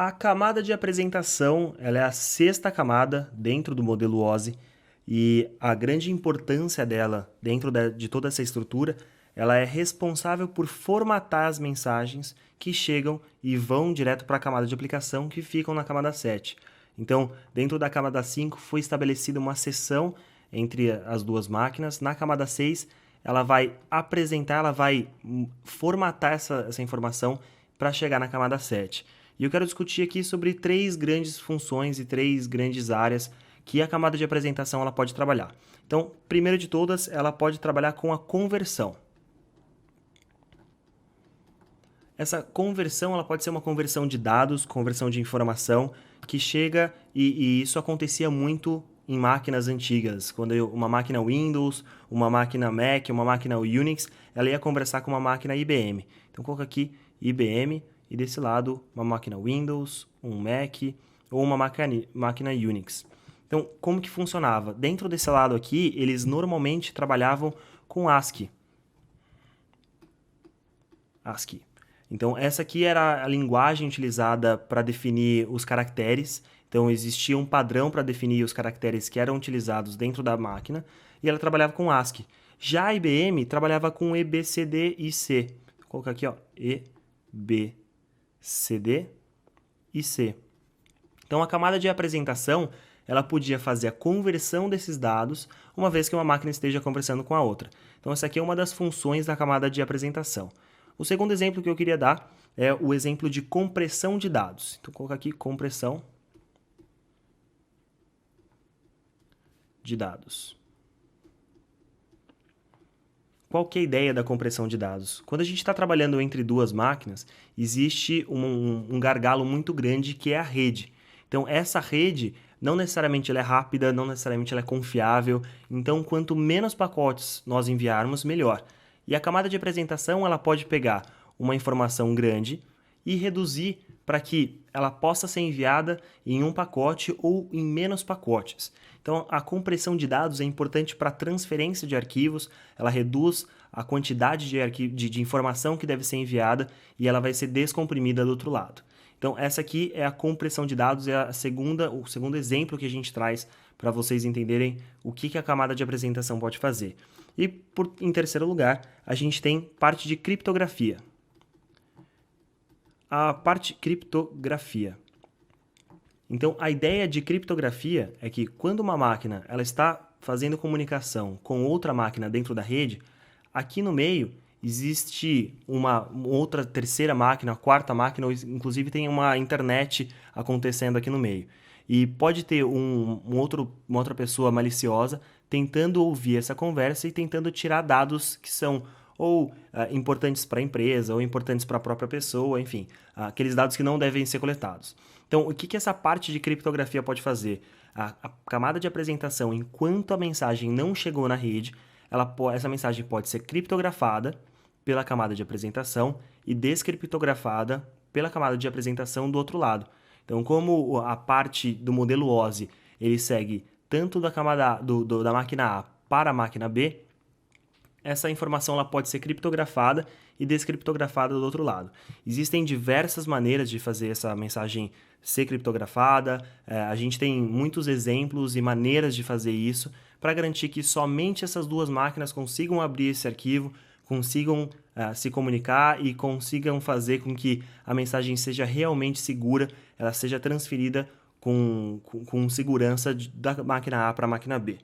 A camada de apresentação, ela é a sexta camada dentro do modelo OSI e a grande importância dela dentro de toda essa estrutura, ela é responsável por formatar as mensagens que chegam e vão direto para a camada de aplicação que ficam na camada 7. Então, dentro da camada 5 foi estabelecida uma seção entre as duas máquinas. Na camada 6, ela vai apresentar, ela vai formatar essa informação para chegar na camada 7. E eu quero discutir aqui sobre três grandes funções e três grandes áreas que a camada de apresentação ela pode trabalhar. Então, primeiro de todas, ela pode trabalhar com a conversão. Essa conversão ela pode ser uma conversão de dados, conversão de informação, que chega e isso acontecia muito em máquinas antigas. Quando uma máquina Windows, uma máquina Mac, uma máquina Unix, ela ia conversar com uma máquina IBM. Então, coloca aqui IBM e desse lado uma máquina Windows, um Mac ou uma máquina Unix. Então, como que funcionava? Dentro desse lado aqui, eles normalmente trabalhavam com ASCII. ASCII. Então, essa aqui era a linguagem utilizada para definir os caracteres. Então, existia um padrão para definir os caracteres que eram utilizados dentro da máquina e ela trabalhava com ASCII. Já a IBM trabalhava com EBCDIC. Vou colocar aqui, ó, EBCDIC. Então, a camada de apresentação ela podia fazer a conversão desses dados uma vez que uma máquina esteja conversando com a outra. Então, essa aqui é uma das funções da camada de apresentação. O segundo exemplo que eu queria dar é o exemplo de compressão de dados. Então, vou colocar aqui compressão de dados. Qual que é a ideia da compressão de dados? Quando a gente está trabalhando entre duas máquinas, existe um gargalo muito grande que é a rede. Então, essa rede não necessariamente ela é rápida, não necessariamente ela é confiável. Então, quanto menos pacotes nós enviarmos, melhor. E a camada de apresentação ela pode pegar uma informação grande e reduzir para que ela possa ser enviada em um pacote ou em menos pacotes. Então, a compressão de dados é importante para a transferência de arquivos, ela reduz a quantidade de informação que deve ser enviada e ela vai ser descomprimida do outro lado. Então, essa aqui é a compressão de dados, é o segundo exemplo que a gente traz para vocês entenderem o que a camada de apresentação pode fazer. E, em terceiro lugar, a gente tem parte de criptografia. A parte criptografia. Então, a ideia de criptografia é que quando uma máquina ela está fazendo comunicação com outra máquina dentro da rede, aqui no meio existe uma outra terceira máquina, quarta máquina, ou inclusive tem uma internet acontecendo aqui no meio. E pode ter uma outra pessoa maliciosa tentando ouvir essa conversa e tentando tirar dados que são ou importantes para a empresa, ou importantes para a própria pessoa, enfim, aqueles dados que não devem ser coletados. Então, o que essa parte de criptografia pode fazer? A camada de apresentação, enquanto a mensagem não chegou na rede, essa mensagem pode ser criptografada pela camada de apresentação e descriptografada pela camada de apresentação do outro lado. Então, como a parte do modelo OSI, ele segue tanto da camada da máquina A para a máquina B, essa informação ela pode ser criptografada e descriptografada do outro lado. Existem diversas maneiras de fazer essa mensagem ser criptografada, a gente tem muitos exemplos e maneiras de fazer isso para garantir que somente essas duas máquinas consigam abrir esse arquivo, consigam se comunicar e consigam fazer com que a mensagem seja realmente segura, ela seja transferida com segurança da máquina A para a máquina B.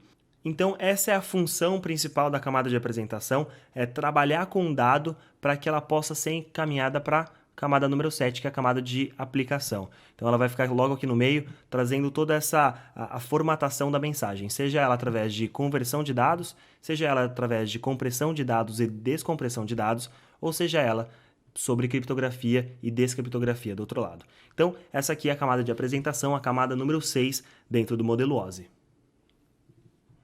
Então, essa é a função principal da camada de apresentação, é trabalhar com um dado para que ela possa ser encaminhada para a camada número 7, que é a camada de aplicação. Então, ela vai ficar logo aqui no meio, trazendo toda a formatação da mensagem, seja ela através de conversão de dados, seja ela através de compressão de dados e descompressão de dados, ou seja ela sobre criptografia e descriptografia do outro lado. Então, essa aqui é a camada de apresentação, a camada número 6 dentro do modelo OSI.